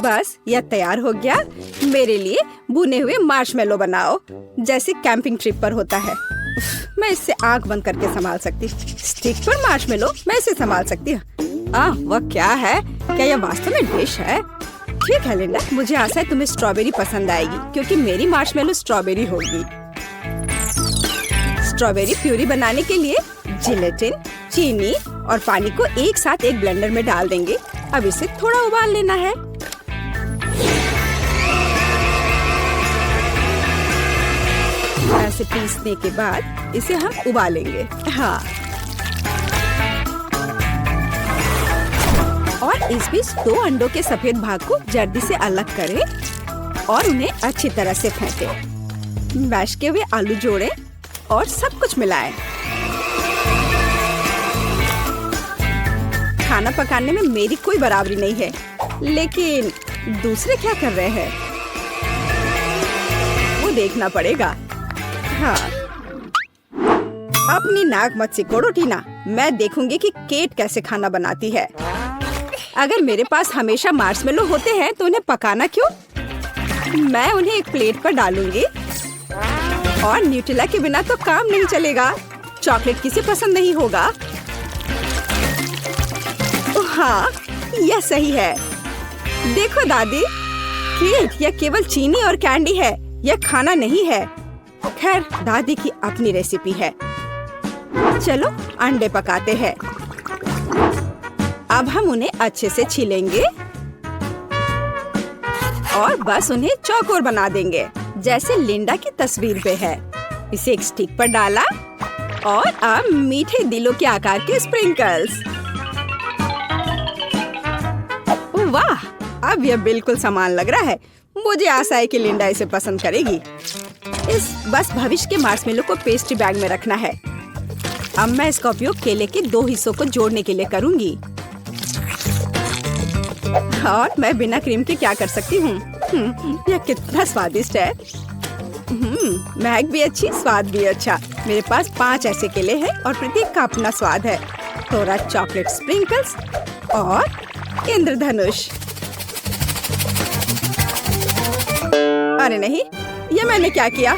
बस यह तैयार हो गया। मेरे लिए भुने हुए मार्शमेलो बनाओ, जैसे कैंपिंग ट्रिप पर होता है। मैं इससे आंख बंद करके संभाल सकती। स्टिक पर मार्शमेलो मैं इसे संभाल सकती हूँ। वह क्या है? क्या यह वास्तव में डिश है? ठीक है लिंडा, मुझे आशा है तुम्हें स्ट्रॉबेरी पसंद आएगी, क्योंकि मेरी मार्शमेलो स्ट्रॉबेरी होगी। स्ट्रॉबेरी प्यूरी बनाने के लिए जिलेटिन, चीनी और पानी को एक साथ एक ब्लेंडर में डाल देंगे। अब इसे थोड़ा उबाल लेना है। ऐसे पीसने के बाद इसे हम उबालेंगे। हाँ, और इस बीच 2 अंडों के सफेद भाग को जल्दी से अलग करें और उन्हें अच्छी तरह से फेंटें। मैश किए हुए आलू जोड़ें और सब कुछ मिलाएं। खाना पकाने में मेरी कोई बराबरी नहीं है, लेकिन दूसरे क्या कर रहे हैं वो देखना पड़ेगा। हाँ, अपनी नाक मत सिकोड़ो टीना। मैं देखूंगी कि केट कैसे खाना बनाती है। अगर मेरे पास हमेशा मार्शमेलो होते हैं तो उन्हें पकाना क्यों? मैं उन्हें एक प्लेट पर डालूंगी। और न्यूटेला के बिना तो काम नहीं चलेगा। चॉकलेट किसे पसंद नहीं होगा? हाँ, यह सही है। देखो दादी, केट यह केवल चीनी और कैंडी है, यह खाना नहीं है। खैर, दादी की अपनी रेसिपी है। चलो अंडे पकाते हैं। अब हम उन्हें अच्छे से छीलेंगे और बस उन्हें चौकोर बना देंगे, जैसे लिंडा की तस्वीर पे है। इसे एक स्टिक पर डाला और अब मीठे दिलों के आकार के स्प्रिंकल्स। वाह, अब यह बिल्कुल समान लग रहा है। मुझे आशा है कि लिंडा इसे पसंद करेगी। बस भविष्य के मार्शमेलो को पेस्ट्री बैग में रखना है। अब मैं इसका उपयोग केले के 2 हिस्सों को जोड़ने के लिए करूंगी। और मैं बिना क्रीम के क्या कर सकती हूँ? यह कितना स्वादिष्ट है। महक भी अच्छी, स्वाद भी अच्छा। मेरे पास 5 ऐसे केले हैं और प्रत्येक का अपना स्वाद है। थोड़ा चॉकलेट स्प्रिंकल्स और इंद्रधनुष। अरे नहीं, ये मैंने क्या किया?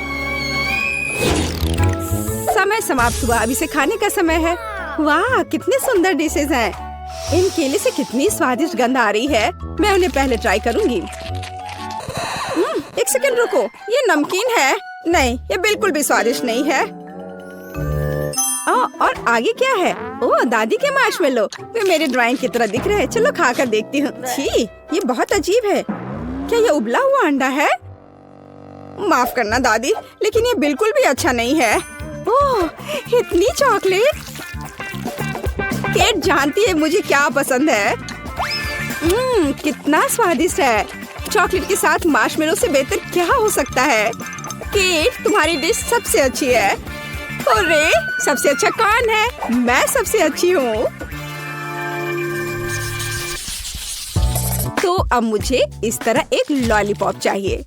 समय समाप्त हुआ। अब इसे खाने का समय है। वाह, कितनी सुंदर डिशेज हैं। इन केले से कितनी स्वादिष्ट गंध आ रही है। मैं उन्हें पहले ट्राई करूंगी। एक सेकंड रुको, ये नमकीन है। नहीं, ये बिल्कुल भी स्वादिष्ट नहीं है। और आगे क्या है? ओह, दादी के मार्शमेलो। वे मेरे ड्राइंग की तरह दिख रहे हैं। चलो खाकर देखती हूँ। छी, ये बहुत अजीब है। क्या ये उबला हुआ अंडा है? माफ करना दादी, लेकिन ये बिल्कुल भी अच्छा नहीं है। ओह, इतनी चॉकलेट। केट जानती है मुझे क्या पसंद है। कितना स्वादिष्ट है। चॉकलेट के साथ मार्शमेलो से बेहतर क्या हो सकता है? केट, तुम्हारी डिश सबसे अच्छी है। अरे, सबसे अच्छा कौन है? मैं सबसे अच्छी हूँ। तो अब मुझे इस तरह एक लॉलीपॉप चाहिए।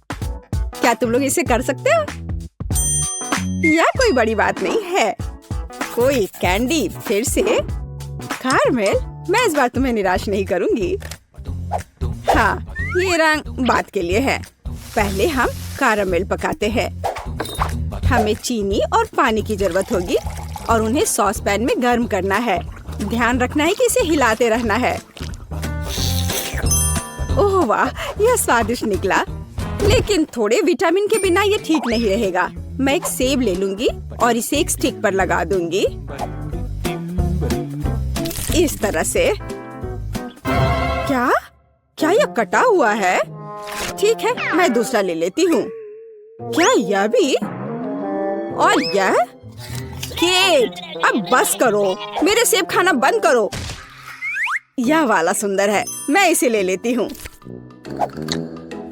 क्या तुम लोग इसे कर सकते हो? यह कोई बड़ी बात नहीं है। कोई कैंडी फिर से? कारमेल, मैं इस बार तुम्हें निराश नहीं करूंगी। हाँ, ये रंग बात के लिए है। पहले हम कारमेल पकाते हैं। हमें चीनी और पानी की जरूरत होगी और उन्हें सॉस पैन में गर्म करना है। ध्यान रखना है कि इसे हिलाते रहना है। ओह वाह, यह स्वादिष्ट निकला, लेकिन थोड़े विटामिन के बिना ये ठीक नहीं रहेगा। मैं एक सेब ले लूंगी और इसे एक स्टिक पर लगा दूंगी, इस तरह से। क्या यह कटा हुआ है? ठीक है, मैं दूसरा ले लेती हूँ। क्या यह भी? और यह? केट, अब बस करो। मेरे सेब खाना बंद करो। यह वाला सुंदर है, मैं इसे ले लेती हूँ।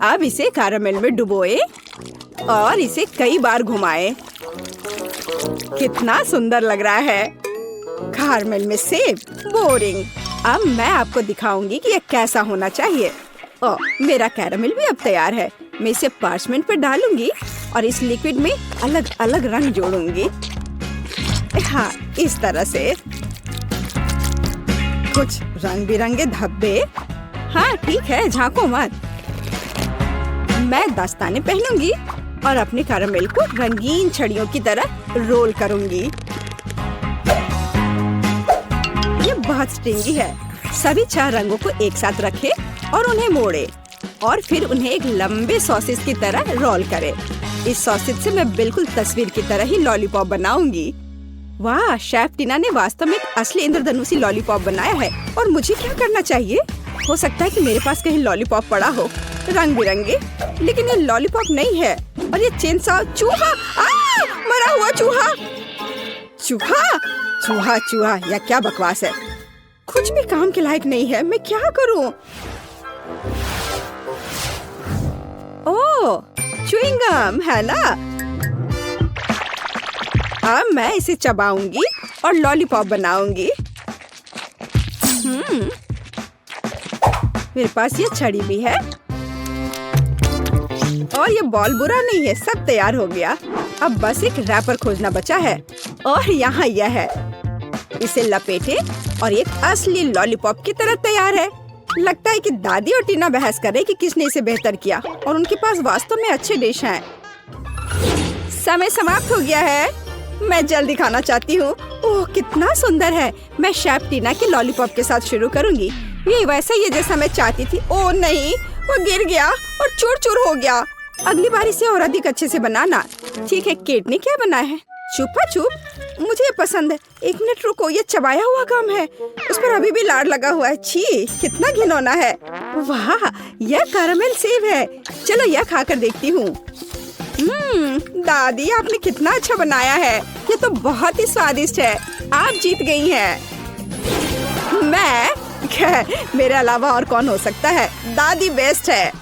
अब इसे कैरामेल में डुबोए और इसे कई बार घुमाएं। कितना सुंदर लग रहा है। कैरामेल में सेब, बोरिंग। अब मैं आपको दिखाऊंगी कि यह कैसा होना चाहिए। ओह, मेरा कैरामेल भी अब तैयार है। मैं इसे पार्चमेंट पर डालूंगी और इस लिक्विड में अलग अलग रंग जोड़ूंगी। हाँ, इस तरह से। कुछ रंग बिरंगे धब्बे। हाँ ठीक है, झांको मत। मैं दस्ताने पहनूंगी और अपने कैरमेल को रंगीन छड़ियों की तरह रोल करूंगी। ये बहुत स्ट्रिंगी है। सभी 4 रंगों को एक साथ रखें और उन्हें मोड़े और फिर उन्हें एक लंबे सॉसेज की तरह रोल करें। इस सॉसेज से मैं बिल्कुल तस्वीर की तरह ही लॉलीपॉप बनाऊंगी। वाह, शेफ टीना ने वास्तव में एक असली इंद्रधनुषी लॉलीपॉप बनाया है। और मुझे क्या करना चाहिए? हो सकता है कि मेरे पास कहीं लॉलीपॉप पड़ा हो रंग बिरंगे, लेकिन ये लॉलीपॉप नहीं है। और ये चेन सा चूहा, मरा हुआ चूहा। चूहा चूहा चूहा, या क्या बकवास है। कुछ भी काम के लायक नहीं है। मैं क्या करूं? ओह, च्युइंग गम है ना। अब मैं इसे चबाऊंगी और लॉलीपॉप बनाऊंगी। मेरे पास ये छड़ी भी है और ये बॉल बुरा नहीं है। सब तैयार हो गया। अब बस एक रैपर खोजना बचा है और यहाँ यह है। इसे लपेटे और एक असली लॉलीपॉप की तरह तैयार है। लगता है कि दादी और टीना बहस कर रहे कि किसने इसे बेहतर किया और उनके पास वास्तव में अच्छे डिश हैं। समय समाप्त हो गया है। मैं जल्दी खाना चाहती हूँ। ओह, कितना सुंदर है। मैं शेफ टीना के लॉलीपॉप के साथ शुरू करूँगी। ये वैसा ही है जैसा मैं चाहती थी। ओह नहीं, वो गिर गया और चूर चूर हो गया। अगली बार इसे और अधिक अच्छे से बनाना। ठीक है, केट ने क्या बनाया है? छुपा छुप, मुझे ये पसंद है। 1 मिनट रुको, ये चबाया हुआ गम है। उस पर अभी भी लार लगा हुआ है। छी, कितना घिनौना है। वाह, यह कैरमेल सेब है। चलो यह खाकर देखती हूँ। दादी, आपने कितना अच्छा बनाया है। ये तो बहुत ही स्वादिष्ट है। आप जीत गई हैं। मैं? मेरे अलावा और कौन हो सकता है। दादी बेस्ट है।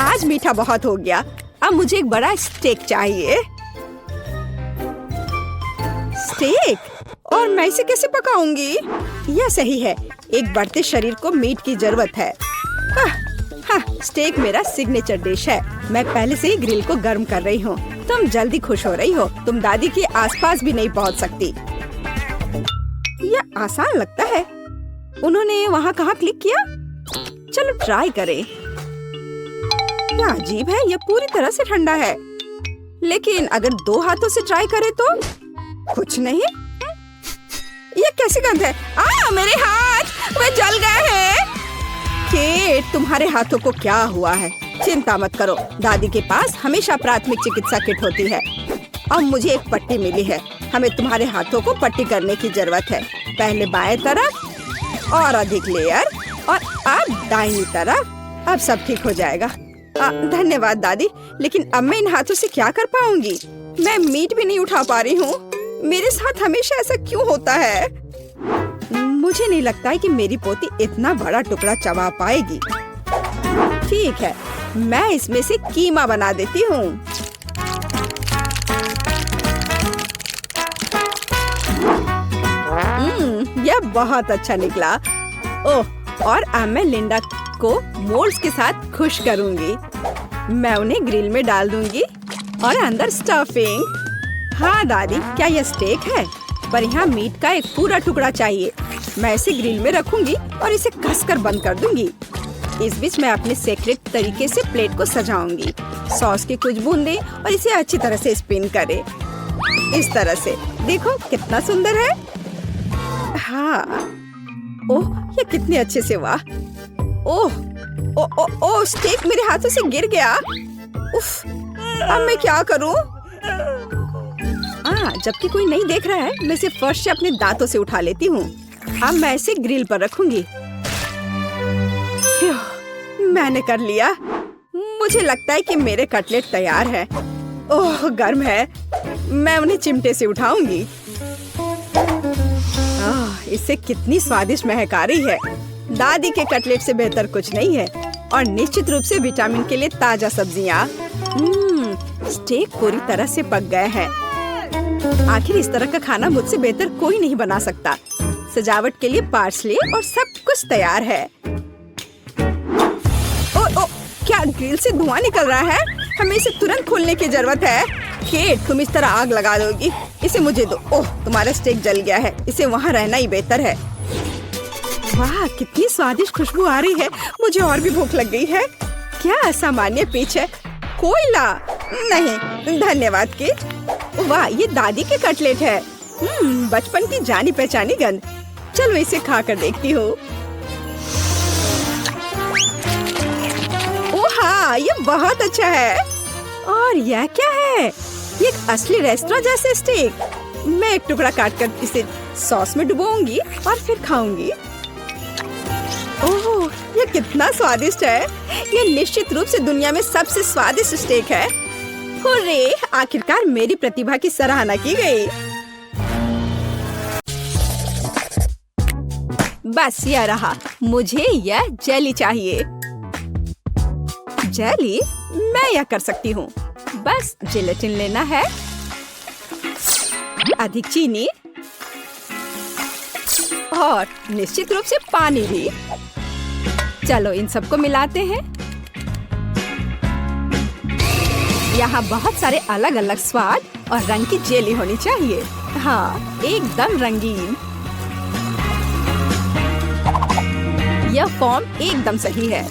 आज मीठा बहुत हो गया। अब मुझे एक बड़ा स्टेक चाहिए। स्टेक? और मैं इसे कैसे पकाऊंगी? यह सही है, एक बढ़ते शरीर को मीट की जरूरत है। हाँ, स्टेक मेरा सिग्नेचर डिश है। मैं पहले से ही ग्रिल को गर्म कर रही हूँ। तुम जल्दी खुश हो रही हो। तुम दादी के आसपास भी नहीं पहुँच सकती। यह आसान लगता है। उन्होंने वहाँ कहाँ क्लिक किया? चलो ट्राई करें। क्या अजीब है, यह पूरी तरह से ठंडा है। लेकिन अगर 2 हाथों से ट्राई करें तो कुछ नहीं। ये कैसी गंध है? मेरे हाथ, वे जल गए हैं। केट, तुम्हारे हाथों को क्या हुआ है? चिंता मत करो, दादी के पास हमेशा प्राथमिक चिकित्सा किट होती है। अब मुझे एक पट्टी मिली है। हमें तुम्हारे हाथों को पट्टी करने की जरूरत है। पहले बाएं तरफ और अधिक लेयर, और अब दाहिनी तरफ। अब सब ठीक हो जाएगा। धन्यवाद दादी, लेकिन अब मैं इन हाथों से क्या कर पाऊंगी? मैं मीट भी नहीं उठा पा रही हूँ। मेरे साथ हमेशा ऐसा क्यों होता है? मुझे नहीं लगता है कि मेरी पोती इतना बड़ा टुकड़ा चबा पाएगी। ठीक है, मैं इसमें से कीमा बना देती हूँ। यह बहुत अच्छा निकला। ओह, और अब मैं लिंडा को मोल्ड्स के साथ खुश करूंगी। मैं उन्हें ग्रिल में डाल दूंगी और अंदर स्टफिंग। हाँ दादी, क्या यह स्टेक है? पर यहाँ मीट का एक पूरा टुकड़ा चाहिए। मैं इसे ग्रिल में रखूंगी और इसे कसकर बंद कर दूंगी। इस बीच मैं अपने सीक्रेट तरीके से प्लेट को सजाऊंगी। सॉस की कुछ बूंदें और इसे अच्छी तरह से स्पिन करें। इस तरह से देखो कितना सुंदर है। हाँ, ओह, ये कितने अच्छे से। वाह, ओह ओह ओह ओह, स्टेक मेरे हाथों से गिर गया। उफ, अब मैं क्या करूं? जबकि कोई नहीं देख रहा है, मैं इसे फर्श से अपने दांतों से उठा लेती हूँ। अब मैं इसे ग्रिल पर रखूंगी। मैंने कर लिया। मुझे लगता है कि मेरे कटलेट तैयार है। ओह, गर्म है। मैं उन्हें चिमटे से उठाऊंगी। इससे कितनी स्वादिष्ट महक आ रही है। दादी के कटलेट से बेहतर कुछ नहीं है। और निश्चित रूप से विटामिन के लिए ताजा सब्जियाँ। स्टेक पूरी तरह से पक गए हैं। आखिर इस तरह का खाना मुझसे बेहतर कोई नहीं बना सकता। सजावट के लिए पार्सले और सब कुछ तैयार है। ओ, क्या ग्रिल से धुआं निकल रहा है? हमें इसे तुरंत खोलने की जरूरत है। केट, तुम इस तरह आग लगा दोगी? इसे मुझे दो। ओह, तुम्हारा स्टेक जल गया है। इसे वहाँ रहना ही बेहतर है। वाह, कितनी स्वादिष्ट खुशबू आ रही है। मुझे और भी भूख लग गई है। क्या असामान्य पिच है। कोयला नहीं, धन्यवाद की। वाह, ये दादी के कटलेट है। बचपन की जानी पहचानी गंध। चलो इसे खा कर देखती हूँ। ओह हाँ, ये बहुत अच्छा है। और यह क्या है? ये एक असली रेस्टोरेंट जैसे स्टेक। मैं एक टुकड़ा काटकर इसे सॉस में डुबोऊंगी और फिर खाऊंगी। ओह, ये कितना स्वादिष्ट है। ये निश्चित रूप से दुनिया में सबसे स्वादिष्ट स्टेक है। हुर्रे, आखिरकार मेरी प्रतिभा की सराहना की गई। बस यह रहा। मुझे यह जेली चाहिए। जेली? मैं यह कर सकती हूँ। बस जिलेटिन लेना है, अधिक चीनी और निश्चित रूप से पानी भी। चलो इन सबको मिलाते हैं। यहाँ बहुत सारे अलग अलग स्वाद और रंग की जेली होनी चाहिए। हाँ, एकदम रंगीन। यह फॉर्म एकदम सही है।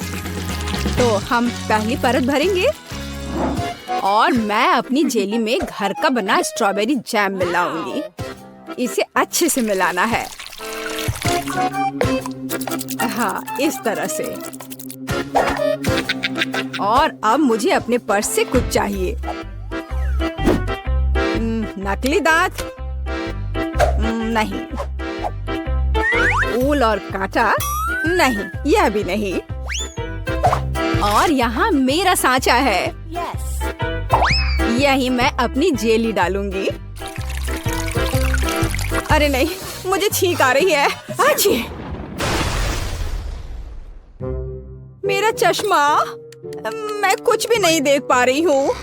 तो हम पहली परत भरेंगे और मैं अपनी जेली में घर का बना स्ट्रॉबेरी जैम मिलाऊंगी। इसे अच्छे से मिलाना है। हाँ, इस तरह से। और अब मुझे अपने पर्स से कुछ चाहिए। नकली दांत? नहीं। ऊल और कांटा? नहीं, यह भी नहीं। और यहाँ मेरा सांचा है। यही मैं अपनी जेली डालूंगी। अरे नहीं, मुझे छींक आ रही है। अच्छी। मेरा चश्मा। मैं कुछ भी नहीं देख पा रही हूँ।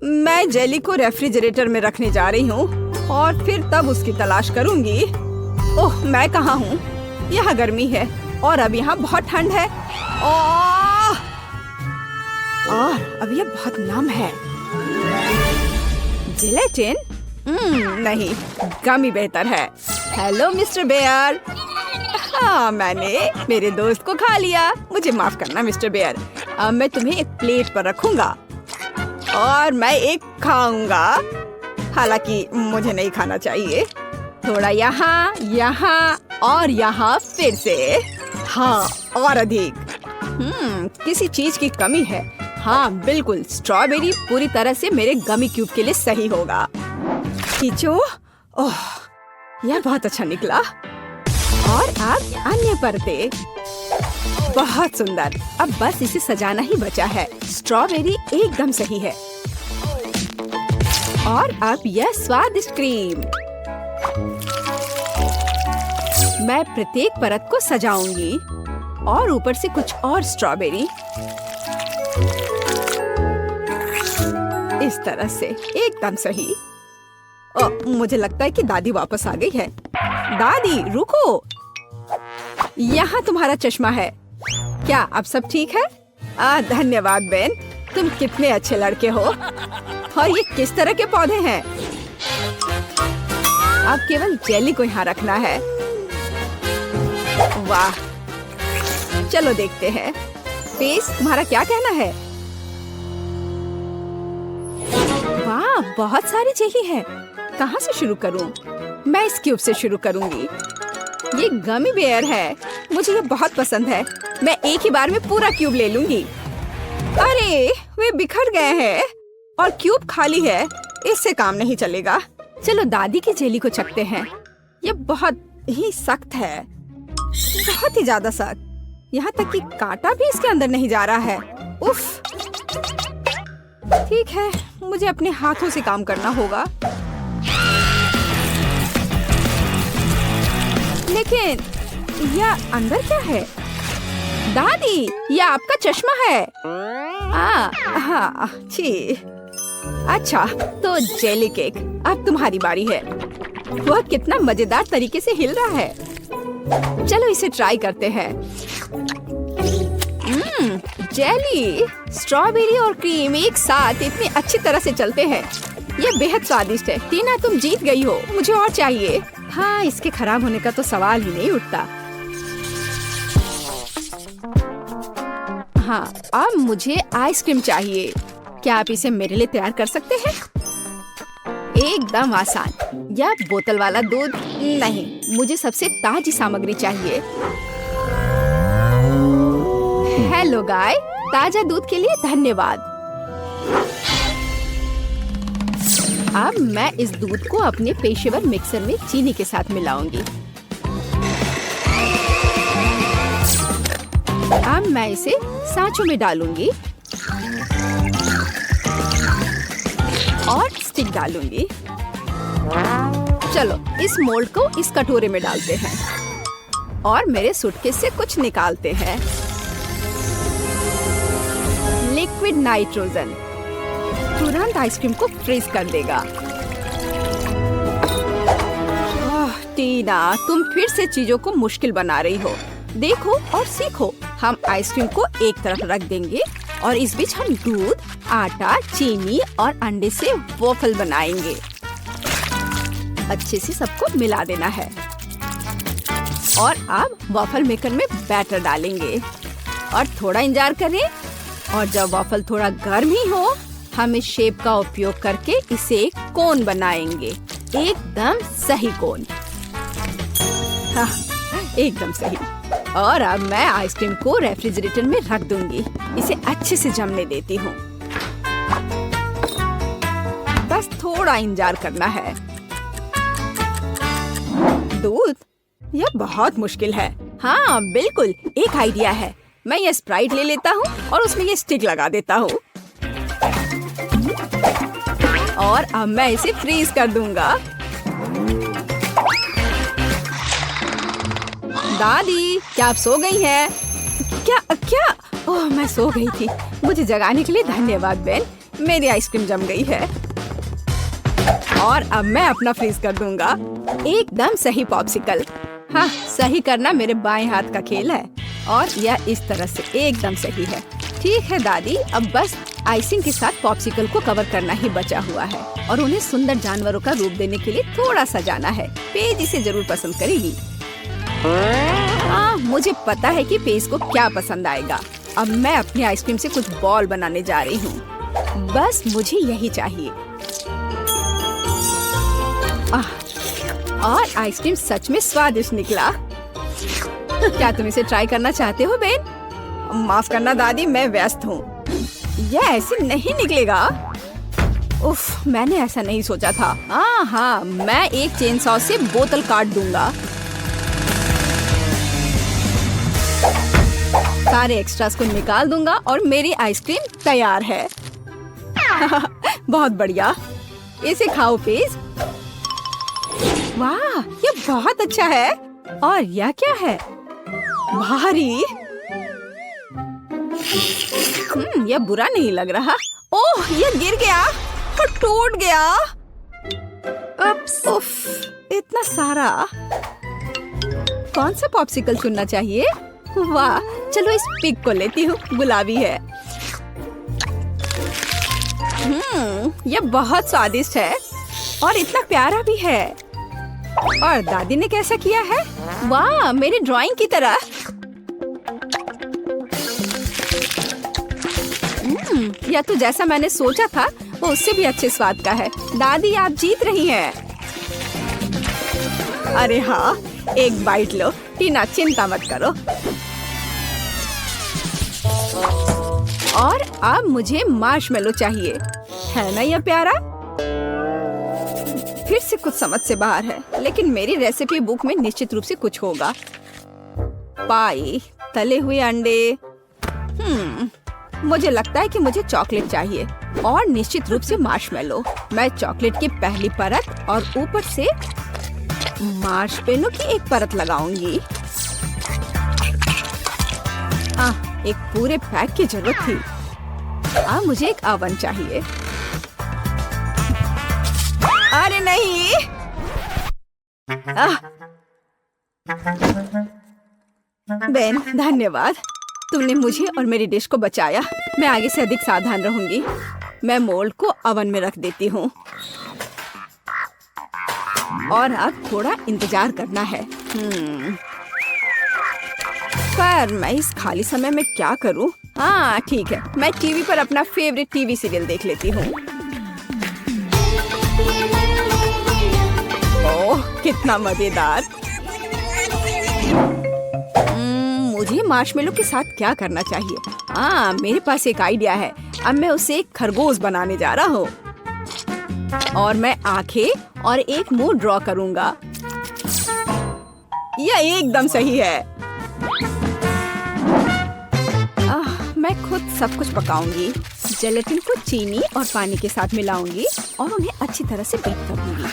मैं जेली को रेफ्रिजरेटर में रखने जा रही हूँ और फिर तब उसकी तलाश करूंगी। ओह, मैं कहाँ हूँ? यहाँ गर्मी है और अब यहाँ बहुत ठंड है। और अब यह बहुत नम है। जिलेटिन? नहीं, गमी बेहतर है। Hello mister bear. हाँ, मैंने मेरे दोस्त को खा लिया। मुझे माफ करना मिस्टर बेयर। अब मैं तुम्हें एक प्लेट पर रखूंगा और मैं एक खाऊंगा। हालांकि मुझे नहीं खाना चाहिए। थोड़ा यहाँ, यहाँ और यहाँ फिर से। हाँ, और अधिक। किसी चीज की कमी है। हाँ बिल्कुल, स्ट्रॉबेरी पूरी तरह से मेरे गमी क्यूब के लिए सही होगा। खींचो। ओह, यह बहुत अच्छा निकला। और अब अन्य परतें। बहुत सुंदर। अब बस इसे सजाना ही बचा है। स्ट्रॉबेरी एकदम सही है। और अब यह स्वादिष्ट क्रीम। मैं प्रत्येक परत को सजाऊंगी और ऊपर से कुछ और स्ट्रॉबेरी। इस तरह से एकदम सही। मुझे लगता है कि दादी वापस आ गई है। दादी रुको, यहाँ तुम्हारा चश्मा है। क्या अब सब ठीक है? धन्यवाद बेन, तुम कितने अच्छे लड़के हो। और ये किस तरह के पौधे हैं? अब केवल जेली को यहाँ रखना है। वाह, चलो देखते हैं। फेस, तुम्हारा क्या कहना है? वाह, बहुत सारी जेली है। कहाँ से शुरू करूं? मैं इस क्यूब से शुरू करूंगी। ये गमी बेयर है। मुझे ये बहुत पसंद है। मैं एक ही बार में पूरा क्यूब ले लूंगी। अरे, वे बिखर गए हैं और क्यूब खाली है। इससे काम नहीं चलेगा। चलो दादी की जेली को चखते हैं। ये बहुत ही सख्त है, बहुत ही ज्यादा सख्त। यहाँ तक कि कांटा भी इसके अंदर नहीं जा रहा है। उफ। ठीक है, मुझे अपने हाथों से काम करना होगा। लेकिन यह अंदर क्या है? दादी, यह आपका चश्मा है। हाँ, छी। अच्छा, तो जेली केक, अब तुम्हारी बारी है। वह कितना मजेदार तरीके से हिल रहा है। चलो इसे ट्राई करते हैं। जेली, स्ट्रॉबेरी और क्रीम एक साथ इतनी अच्छी तरह से चलते हैं। ये बेहद स्वादिष्ट है। टीना, तुम जीत गई हो। मुझे और चाहिए। हाँ, इसके खराब होने का तो सवाल ही नहीं उठता। हाँ, अब मुझे आइसक्रीम चाहिए। क्या आप इसे मेरे लिए तैयार कर सकते हैं? एकदम आसान। या बोतल वाला दूध? नहीं, मुझे सबसे ताजी सामग्री चाहिए। हेलो गाय, ताजा दूध के लिए धन्यवाद। अब मैं इस दूध को अपने पेशेवर मिक्सर में चीनी के साथ मिलाऊंगी। अब मैं इसे सांचों में डालूंगी और स्टिक डालूंगी। चलो इस मोल्ड को इस कटोरे में डालते हैं और मेरे सूटकेस से कुछ निकालते हैं। लिक्विड नाइट्रोजन तुरंत आइसक्रीम को फ्रीज कर देगा। टीना, तुम फिर से चीजों को मुश्किल बना रही हो। देखो और सीखो। हम आइसक्रीम को एक तरफ रख देंगे और इस बीच हम दूध, आटा, चीनी और अंडे से वॉफल बनाएंगे। अच्छे से सबको मिला देना है और अब वॉफल मेकर में बैटर डालेंगे और थोड़ा इंतजार करें। और जब वॉफल थोड़ा गर्म ही हो, हम इस शेप का उपयोग करके इसे एक कोन बनाएंगे। एकदम सही कोन। हाँ, एकदम सही। और अब मैं आइसक्रीम को रेफ्रिजरेटर में रख दूंगी। इसे अच्छे से जमने देती हूँ। बस थोड़ा इंतजार करना है। दूध? यह बहुत मुश्किल है। हाँ बिल्कुल, एक आइडिया है। मैं ये स्प्राइट ले लेता हूँ और उसमें ये स्टिक लगा देता हूँ और अब मैं इसे फ्रीज कर दूंगा। दादी, क्या आप सो गई हैं? क्या क्या? ओह, मैं सो गई थी। मुझे जगाने के लिए धन्यवाद बेन। मेरी आइसक्रीम जम गई है और अब मैं अपना फ्रीज कर दूंगा। एकदम सही पॉप्सिकल। हाँ, सही करना मेरे बाएं हाथ का खेल है और यह इस तरह से एकदम सही है। ठीक है दादी, अब बस आइसिंग के साथ पॉप्सिकल को कवर करना ही बचा हुआ है और उन्हें सुंदर जानवरों का रूप देने के लिए थोड़ा सजाना है। पेज इसे जरूर पसंद करेगी। हाँ, मुझे पता है कि पेज को क्या पसंद आएगा। अब मैं अपनी आइसक्रीम से कुछ बॉल बनाने जा रही हूँ। बस मुझे यही चाहिए। और आइसक्रीम सच में स्वादिष्ट निकला। क्या तुम इसे ट्राई करना चाहते हो बेन? माफ करना दादी, मैं व्यस्त हूँ। यह ऐसे नहीं निकलेगा। उफ, मैंने ऐसा नहीं सोचा था। हाँ, मैं एक चेन सॉ से बोतल काट दूंगा। सारे एक्स्ट्रास को निकाल दूंगा और मेरी आइसक्रीम तैयार है। बहुत बढ़िया। इसे खाओ पेज। वाह, ये बहुत अच्छा है। और यह क्या है? भारी। यह बुरा नहीं लग रहा। ओह, यह गिर गया और टूट गया। उफ, इतना सारा। कौन सा पॉप्सिकल चुनना चाहिए? वाह, चलो इस पिग को लेती हूँ। गुलाबी है। यह बहुत स्वादिष्ट है और इतना प्यारा भी है। और दादी ने कैसा किया है? वाह, मेरी ड्राइंग की तरह। यह तो जैसा मैंने सोचा था वो उससे भी अच्छे स्वाद का है। दादी, आप जीत रही हैं। अरे हाँ, एक बाइट लो। टीना, चिंता मत करो। और अब मुझे मार्शमेलो चाहिए। है ना यह प्यारा? फिर से कुछ समझ से बाहर है, लेकिन मेरी रेसिपी बुक में निश्चित रूप से कुछ होगा। पाई, तले हुए अंडे। मुझे लगता है कि मुझे चॉकलेट चाहिए और निश्चित रूप से मार्शमेलो। मैं चॉकलेट की पहली परत और ऊपर से मार्शमेलो की एक परत लगाऊंगी। एक पूरे पैक की जरूरत थी। अब मुझे एक ओवन चाहिए। अरे नहीं। बेन, धन्यवाद। तुमने मुझे और मेरी डिश को बचाया। मैं आगे से अधिक सावधान रहूंगी। मैं मोल्ड को ओवन में रख देती हूँ और अब थोड़ा इंतजार करना है। पर मैं इस खाली समय में क्या करूँ? हाँ ठीक है, मैं टीवी पर अपना फेवरेट टीवी सीरियल देख लेती हूँ। ओह कितना मजेदार। मुझे मार्शमेलो के साथ क्या करना चाहिए? हाँ मेरे पास एक आइडिया है। अब मैं उसे एक खरगोश बनाने जा रहा हूँ और मैं आंखें और एक मुंह ड्रॉ करूँगा। यह एकदम सही है। मैं खुद सब कुछ पकाऊंगी। जेलेटिन को चीनी और पानी के साथ मिलाऊंगी और उन्हें अच्छी तरह से बीट करूंगी।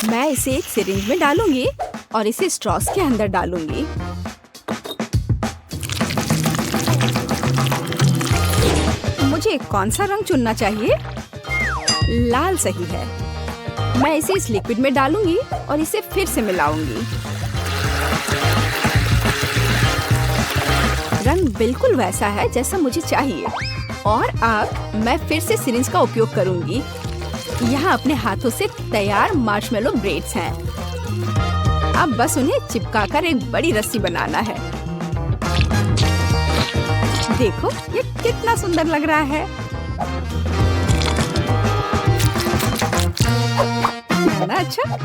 मैं इसे एक सिरिंज में डालूंगी और इसे स्ट्रॉस के अंदर डालूंगी। मुझे कौन सा रंग चुनना चाहिए? लाल सही है। मैं इसे इस लिक्विड में डालूंगी और इसे फिर से मिलाऊंगी। रंग बिल्कुल वैसा है जैसा मुझे चाहिए। और अब मैं फिर से सिरिंज का उपयोग करूंगी। यहाँ अपने हाथों से तैयार मार्शमेलो ब्रेड्स हैं। अब बस उन्हें चिपकाकर एक बड़ी रस्सी बनाना है। देखो ये कितना सुंदर लग रहा है। है ना अच्छा?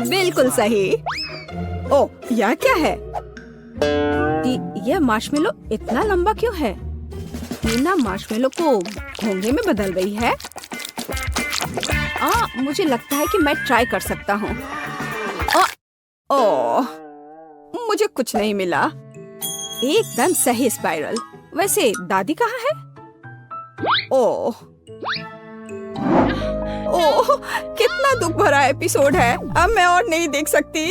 बिल्कुल सही। ओह यह क्या है? यह मार्शमेलो इतना लंबा क्यों है? टीना मार्शमेलो को घोंघे में बदल रही है। मुझे लगता है कि मैं ट्राई कर सकता हूँ। ओह मुझे कुछ नहीं मिला। एकदम सही स्पाइरल। वैसे दादी कहाँ है? ओह कितना दुख भरा एपिसोड है। अब मैं और नहीं देख सकती।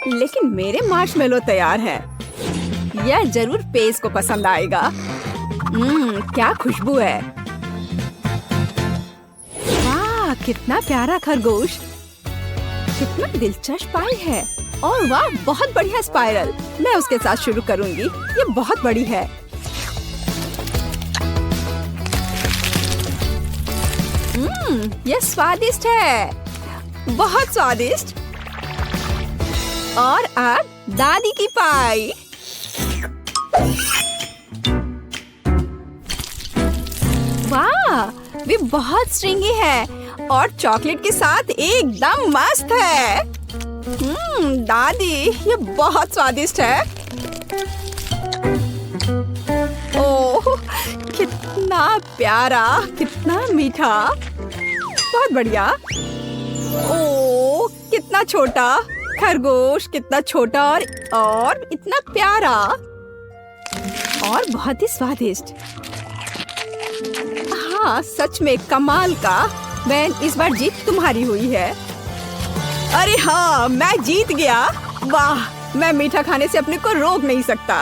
लेकिन मेरे मार्शमेलो तैयार है। यह जरूर पेज को पसंद आएगा। क्या खुशबू है। वाह कितना प्यारा खरगोश। कितना दिलचस्प पाई है। और वाह बहुत बढ़िया स्पाइरल। मैं उसके साथ शुरू करूंगी। ये बहुत बड़ी है। ये स्वादिष्ट है। बहुत स्वादिष्ट। और अब दादी की पाई। वाह वे बहुत स्ट्रिंगी है और चॉकलेट के साथ एकदम मस्त है। दादी ये बहुत स्वादिष्ट है। ओह कितना प्यारा, कितना मीठा। बहुत बढ़िया। ओह कितना छोटा खरगोश, कितना छोटा और इतना प्यारा और बहुत ही स्वादिष्ट। हाँ सच में कमाल का। मैं इस बार जीत तुम्हारी हुई है। अरे हाँ मैं जीत गया। वाह मैं मीठा खाने से अपने को रोक नहीं सकता।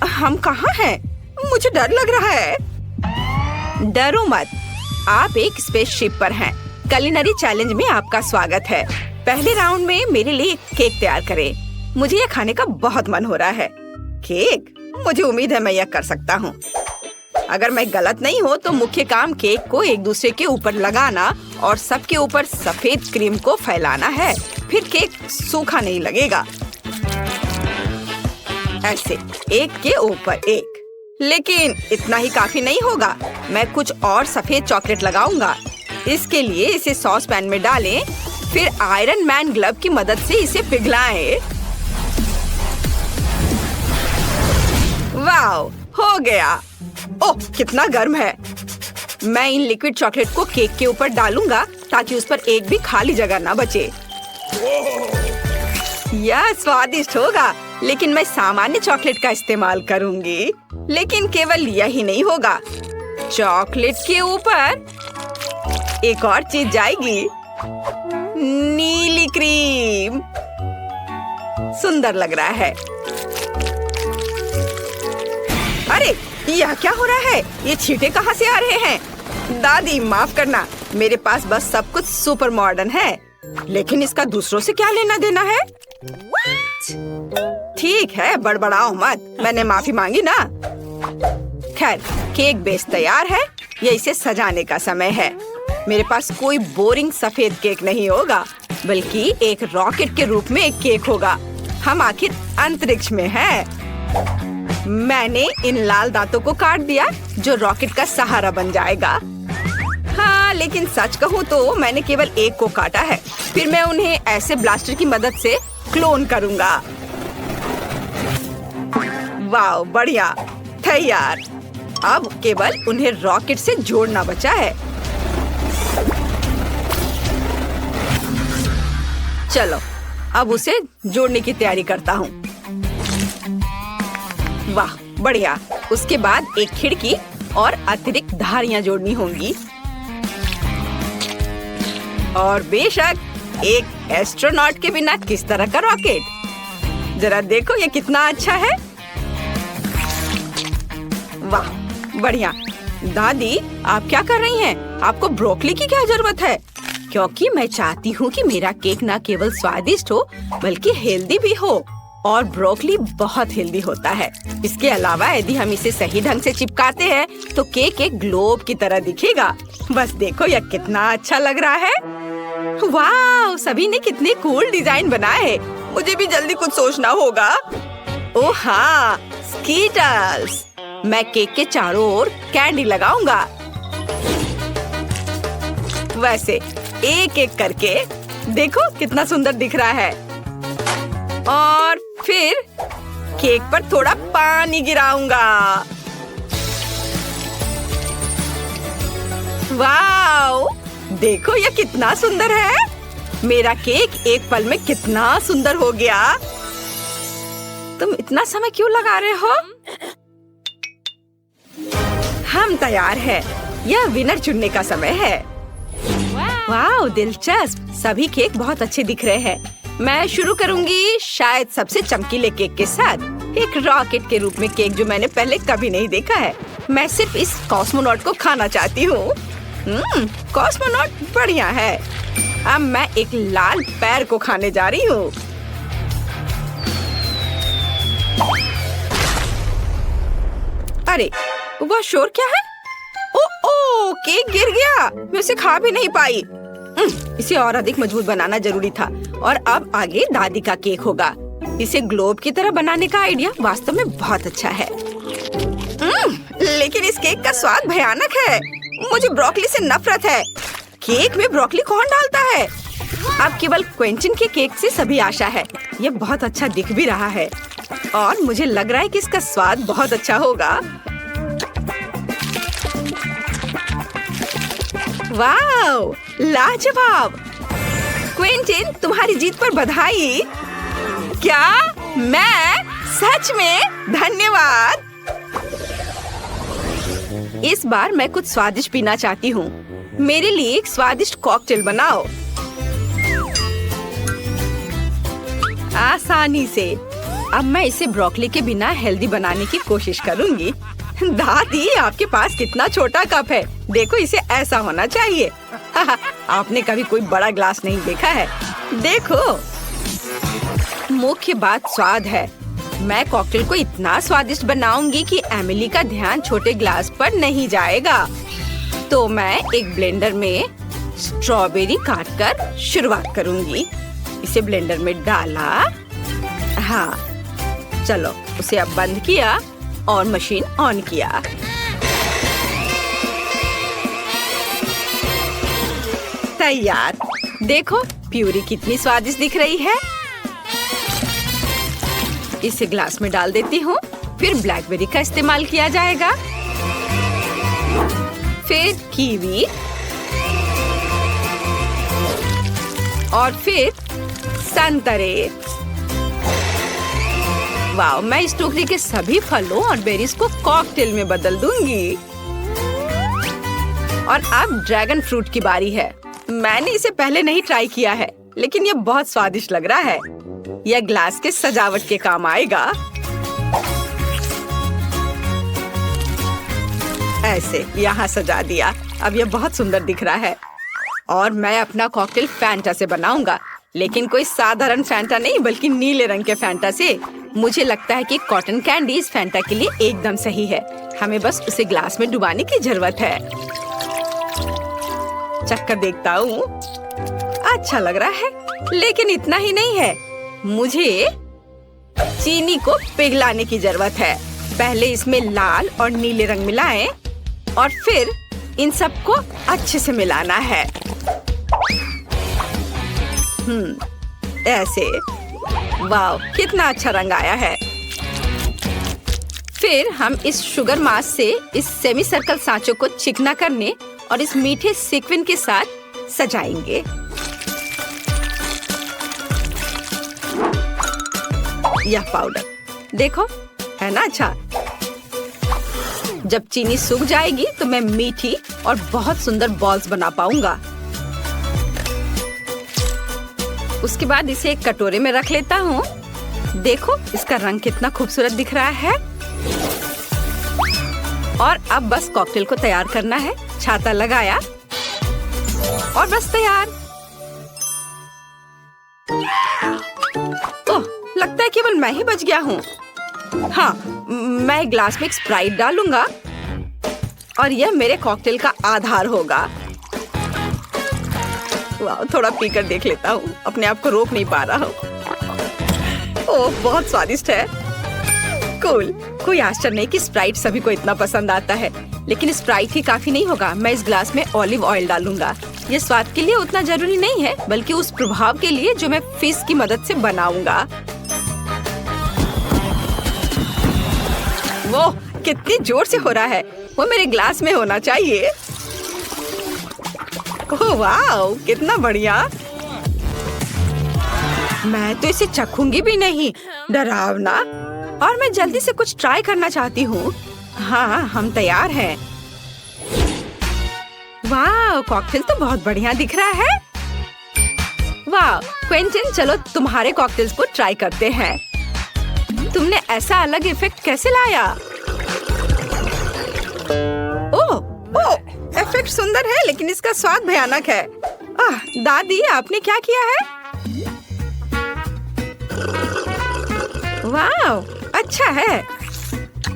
हम कहाँ हैं? मुझे डर लग रहा है। डरो मत, आप एक स्पेसशिप पर हैं। कुलिनरी चैलेंज में आपका स्वागत है। पहले राउंड में मेरे लिए केक तैयार करें। मुझे यह खाने का बहुत मन हो रहा है। केक? मुझे उम्मीद है मैं यह कर सकता हूँ। अगर मैं गलत नहीं हो तो मुख्य काम केक को एक दूसरे के ऊपर लगाना और सबके ऊपर सफेद क्रीम को फैलाना है। फिर केक सूखा नहीं लगेगा। ऐसे एक के ऊपर एक। लेकिन इतना ही काफी नहीं होगा। मैं कुछ और सफेद चॉकलेट लगाऊंगा। इसके लिए इसे सॉस पैन में डालें, फिर आयरन मैन ग्लव की मदद से इसे पिघलाएं। वाह हो गया। ओह कितना गर्म है। मैं इन लिक्विड चॉकलेट को केक के ऊपर डालूंगा ताकि उस पर एक भी खाली जगह ना बचे। यह स्वादिष्ट होगा, लेकिन मैं सामान्य चॉकलेट का इस्तेमाल करूंगी। लेकिन केवल यही नहीं होगा। चॉकलेट के ऊपर एक और चीज जाएगी, नीली क्रीम। सुंदर लग रहा है। अरे यह क्या हो रहा है? ये छींटे कहाँ से आ रहे हैं? दादी माफ करना, मेरे पास बस सब कुछ सुपर मॉडर्न है। लेकिन इसका दूसरों से क्या लेना देना है? ठीक है बड़बड़ाओ मत, मैंने माफी मांगी ना। खैर केक बेस तैयार है। ये इसे सजाने का समय है। मेरे पास कोई बोरिंग सफेद केक नहीं होगा, बल्कि एक रॉकेट के रूप में एक केक होगा। हम आखिर अंतरिक्ष में हैं। मैंने इन लाल दांतों को काट दिया जो रॉकेट का सहारा बन जाएगा। हाँ, लेकिन सच कहूँ तो मैंने केवल एक को काटा है। फिर मैं उन्हें ऐसे ब्लास्टर की मदद से क्लोन करूँगा। वाह, बढ़िया, तैयार। अब केवल उन्हें रॉकेट से जोड़ना बचा है। चलो, अब उसे जोड़ने की तैयारी करता हूँ। वाह, बढ़िया। उसके बाद एक खिड़की और अतिरिक्त धारियां जोड़नी होंगी। और बेशक एक एस्ट्रोनॉट के बिना किस तरह का रॉकेट। जरा देखो ये कितना अच्छा है। वाह, बढ़िया। दादी, आप क्या कर रही हैं? आपको ब्रोकली की क्या जरूरत है? क्योंकि मैं चाहती हूँ कि मेरा केक न केवल स्वादिष्ट हो बल्कि हेल्दी भी हो, और ब्रोकली बहुत हेल्दी होता है। इसके अलावा यदि हम इसे सही ढंग से चिपकाते हैं तो केक एक ग्लोब की तरह दिखेगा। बस देखो यह कितना अच्छा लग रहा है। वाह, सभी ने कितने कूल डिजाइन बनाए हैं। मुझे भी जल्दी कुछ सोचना होगा। ओह हाँ, स्कीटल्स। मैं केक के चारों ओर कैंडी लगाऊंगा। वैसे एक एक करके देखो कितना सुंदर दिख रहा है। और फिर केक पर थोड़ा पानी गिराऊंगा। वाओ, देखो यह कितना सुंदर है। मेरा केक एक पल में कितना सुंदर हो गया। तुम इतना समय क्यों लगा रहे हो? हम तैयार हैं। यह विनर चुनने का समय है। वाह, दिलचस्प। सभी केक बहुत अच्छे दिख रहे हैं। मैं शुरू करूंगी शायद सबसे चमकीले केक के साथ। एक रॉकेट के रूप में केक जो मैंने पहले कभी नहीं देखा है। मैं सिर्फ इस कॉस्मोनॉट को खाना चाहती हूँ। कॉस्मोनॉट बढ़िया है। अब मैं एक लाल पैर को खाने जा रही हूँ। अरे, वह शोर क्या है? ओ, केक गिर गया। मैं उसे खा भी नहीं पाई। इसे और अधिक मजबूत बनाना जरूरी था। और अब आगे दादी का केक होगा। इसे ग्लोब की तरह बनाने का आइडिया वास्तव में बहुत अच्छा है। लेकिन इस केक का स्वाद भयानक है। मुझे ब्रोकली से नफरत है। केक में ब्रोकली कौन डालता है? अब केवल क्वेंटिन के केक से सभी आशा है। यह बहुत अच्छा दिख भी रहा है और मुझे लग रहा है कि इसका स्वाद बहुत अच्छा होगा। वाव, लाजवाब। क्वेंटिन, तुम्हारी जीत पर बधाई। क्या? मैं? सच में? धन्यवाद। इस बार मैं कुछ स्वादिष्ट पीना चाहती हूँ। मेरे लिए एक स्वादिष्ट कॉकटेल बनाओ। आसानी से। अब मैं इसे ब्रोकली के बिना हेल्दी बनाने की कोशिश करूँगी। दादी, आपके पास कितना छोटा कप है। देखो, इसे ऐसा होना चाहिए। आपने कभी कोई बड़ा ग्लास नहीं देखा है। देखो, मुख्य बात स्वाद है। मैं कॉकटेल को इतना स्वादिष्ट बनाऊंगी कि एमिली का ध्यान छोटे ग्लास पर नहीं जाएगा। तो मैं एक ब्लेंडर में स्ट्रॉबेरी काटकर शुरुआत करूंगी। इसे ब्लेंडर में डाला। हाँ, चलो, उसे अब बंद किया और मशीन ऑन किया। तैयार। देखो, प्यूरी कितनी स्वादिष्ट दिख रही है। इसे ग्लास में डाल देती हूँ। फिर ब्लैकबेरी का इस्तेमाल किया जाएगा। फिर कीवी और फिर संतरे। वाह, मैं इस टोकरी के सभी फलों और बेरीज को कॉकटेल में बदल दूंगी। और अब ड्रैगन फ्रूट की बारी है। मैंने इसे पहले नहीं ट्राई किया है, लेकिन ये बहुत स्वादिष्ट लग रहा है। यह ग्लास के सजावट के काम आएगा। ऐसे यहाँ सजा दिया। अब यह बहुत सुंदर दिख रहा है। और मैं अपना कॉकटेल फैंटा से बनाऊंगा, लेकिन कोई साधारण फैंटा नहीं, बल्कि नीले रंग के फैंटा से। मुझे लगता है कि कॉटन कैंडी इस फैंटा के लिए एकदम सही है। हमें बस उसे ग्लास में डुबाने की जरूरत है। चक्कर देखता हूँ। अच्छा लग रहा है, लेकिन इतना ही नहीं है, मुझे चीनी को पिघलाने की जरूरत है। पहले इसमें लाल और नीले रंग मिलाएं और फिर इन सबको अच्छे से मिलाना है। ऐसे। वाव, कितना अच्छा रंग आया है। फिर हम इस शुगर मास से इस सेमी सर्कल सांचों को चिकना करने और इस मीठे सीक्वेंस के साथ सजाएंगे। यह पाउडर देखो, है ना अच्छा। जब चीनी सूख जाएगी तो मैं मीठी और बहुत सुंदर बॉल्स बना पाऊंगा। उसके बाद इसे एक कटोरे में रख लेता हूँ। देखो इसका रंग कितना खूबसूरत दिख रहा है। और अब बस कॉकटेल को तैयार करना है। छाता लगाया और बस तैयार। ओह, लगता है केवल मैं ही बच गया हूँ। हाँ, मैं ग्लास में एक स्प्राइट डालूंगा और यह मेरे कॉकटेल का आधार होगा। वाह, थोड़ा पीकर देख लेता हूँ। अपने आप को रोक नहीं पा रहा हूँ। ओह, बहुत स्वादिष्ट है। कूल। कोई आश्चर्य नहीं कि स्प्राइट सभी को इतना पसंद आता है, लेकिन स्प्राइट ही काफी नहीं होगा। मैं इस ग्लास में ऑलिव ऑयल डालूंगा। ये स्वाद के लिए उतना जरूरी नहीं है, बल्कि उस प्रभाव के लिए जो मैं फिश की मदद से बनाऊंगा। वो कितनी जोर से हो रहा है, वो मेरे ग्लास में होना चाहिए। ओह वाह, कितना बढ़िया। मैं तो इसे चखूंगी भी नहीं, डरावना। और मैं जल्दी से कुछ ट्राई करना चाहती हूँ। हाँ, हम तैयार हैं। वाह, कॉकटेल तो बहुत बढ़िया दिख रहा है। वाह क्विंटन, चलो तुम्हारे कॉकटेल्स को ट्राई करते हैं। तुमने ऐसा अलग इफेक्ट कैसे लाया? ओह, इफेक्ट सुंदर है, लेकिन इसका स्वाद भयानक है। दादी, आपने क्या किया है? वाह, अच्छा है।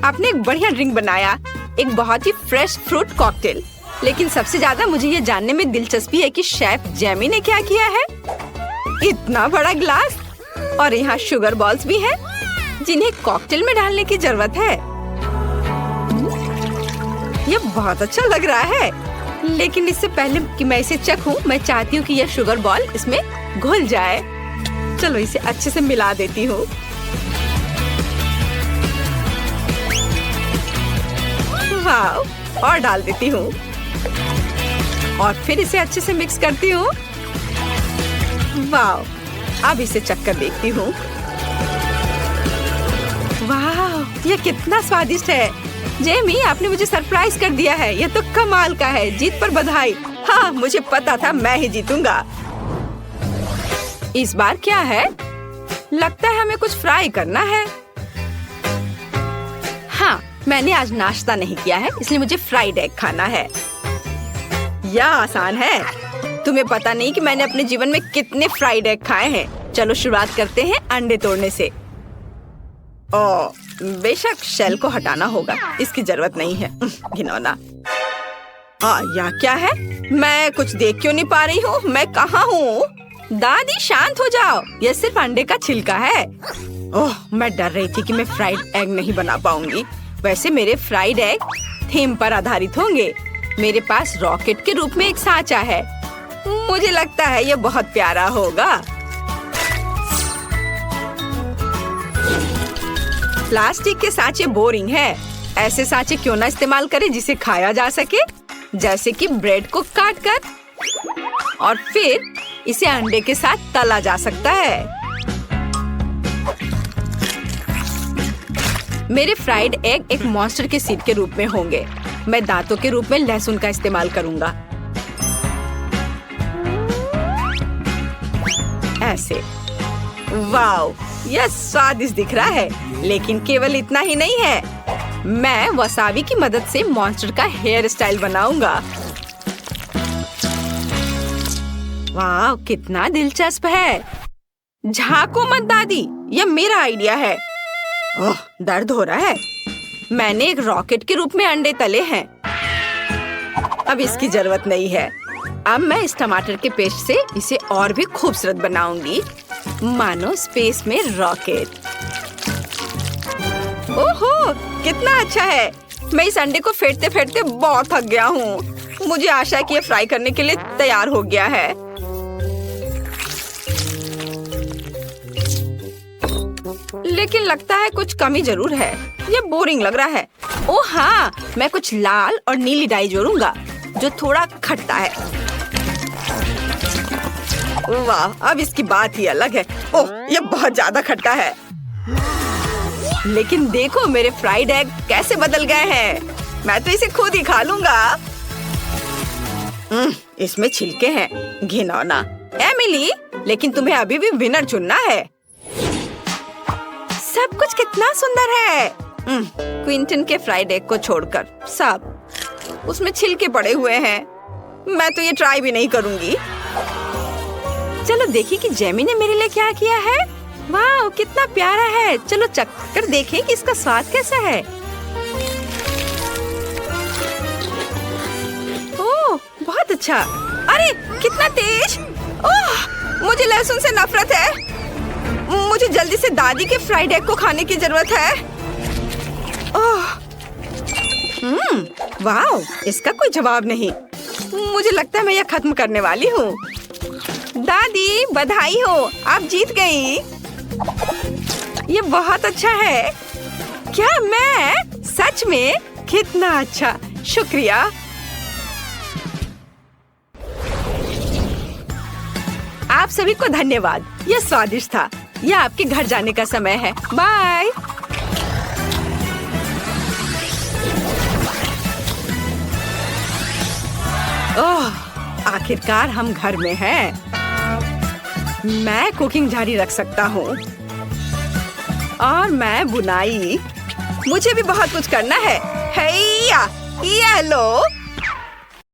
आपने एक बढ़िया ड्रिंक बनाया, एक बहुत ही फ्रेश फ्रूट कॉकटेल। लेकिन सबसे ज्यादा मुझे ये जानने में दिलचस्पी है कि शेफ जेमी ने क्या किया है। इतना बड़ा ग्लास और यहाँ शुगर बॉल्स भी हैं, जिन्हें कॉकटेल में डालने की जरूरत है। ये बहुत अच्छा लग रहा है, लेकिन इससे पहले कि मैं इसे चखूं, मैं चाहती हूँ कि यह शुगर बॉल इसमें घुल जाए। चलो इसे अच्छे से मिला देती हूँ। वाह, और डाल देती हूँ और फिर इसे अच्छे से मिक्स करती हूँ। वाह, अब इसे चख कर देखती हूँ। वाह, ये कितना स्वादिष्ट है। जेमी, आपने मुझे सरप्राइज कर दिया है। ये तो कमाल का है। जीत पर बधाई। हाँ, मुझे पता था मैं ही जीतूंगा। इस बार क्या है? लगता है हमें कुछ फ्राई करना है। हाँ, मैंने आज नाश्ता नहीं किया है, इसलिए मुझे फ्राइड एग खाना है। यह आसान है। तुम्हें पता नहीं कि मैंने अपने जीवन में कितने फ्राइड एग खाए हैं। चलो शुरुआत करते हैं अंडे तोड़ने से। बेशक शेल को हटाना होगा, इसकी जरूरत नहीं है। घिनौना। यह क्या है? मैं कुछ देख क्यों नहीं पा रही हूँ? मैं कहाँ हूँ? दादी, शांत हो जाओ। यह सिर्फ अंडे का छिलका है। ओह, मैं डर रही थी कि मैं फ्राइड एग नहीं बना पाऊंगी। वैसे मेरे फ्राइड एग थीम पर आधारित होंगे। मेरे पास रॉकेट के रूप में एक सांचा है। मुझे लगता है यह बहुत प्यारा होगा। प्लास्टिक के सांचे बोरिंग है। ऐसे सांचे क्यों ना इस्तेमाल करें जिसे खाया जा सके, जैसे कि ब्रेड को काट कर और फिर इसे अंडे के साथ तला जा सकता है। मेरे फ्राइड एग एक मॉन्स्टर के सीड के रूप में होंगे। मैं दांतों के रूप में लहसुन का इस्तेमाल करूंगा। ऐसे। वाओ, यह स्वादिष्ट दिख रहा है, लेकिन केवल इतना ही नहीं है। मैं वसाबी की मदद से मॉन्स्टर का हेयर स्टाइल बनाऊंगा। वाह, कितना दिलचस्प है। झांको मत दादी, यह मेरा आइडिया है। ओह, दर्द हो रहा है। मैंने एक रॉकेट के रूप में अंडे तले हैं। अब इसकी जरूरत नहीं है। अब मैं इस टमाटर के पेस्ट से इसे और भी खूबसूरत बनाऊंगी, मानो स्पेस में रॉकेट। ओहो, कितना अच्छा है। मैं इस अंडे को फेंटते फेंटते बहुत थक गया हूँ। मुझे आशा है कि ये फ्राई करने के लिए तैयार हो गया है। लेकिन लगता है कुछ कमी जरूर है। ये बोरिंग लग रहा है। ओह हाँ, मैं कुछ लाल और नीली डाई जोड़ूंगा जो थोड़ा खट्टा है। वाह, अब इसकी बात ही अलग है। ओह, ये बहुत ज्यादा खट्टा है। लेकिन देखो मेरे फ्राइड एग कैसे बदल गए हैं। मैं तो इसे खुद ही खा लूंगा। इसमें छिलके हैं, घिनौना। एमिली, लेकिन तुम्हें अभी भी विनर चुनना है। सब कुछ कितना सुंदर है। क्विंटन के फ्राइड एग को छोड़कर सब, उसमें छिलके पड़े हुए हैं। मैं तो ये ट्राई भी नहीं करूंगी। चलो देखिए कि जेमी ने मेरे लिए क्या किया है। वाह, कितना प्यारा है। चलो चख कर देखें कि इसका स्वाद कैसा है। ओह, बहुत अच्छा। अरे कितना तेज। ओह, मुझे लहसुन से नफरत है। मुझे जल्दी से दादी के फ्राइड एग को खाने की जरूरत है। ओह, वाह, इसका कोई जवाब नहीं। मुझे लगता है मैं यह खत्म करने वाली हूँ। दादी, बधाई हो, आप जीत गई। ये बहुत अच्छा है। क्या मैं सच में? कितना अच्छा, शुक्रिया। आप सभी को धन्यवाद। यह स्वादिष्ट था। यह आपके घर जाने का समय है। बाय। ओह, आखिरकार हम घर में हैं। मैं कुकिंग जारी रख सकता हूँ और मैं बुनाई। मुझे भी बहुत कुछ करना है। हैया, ये लो।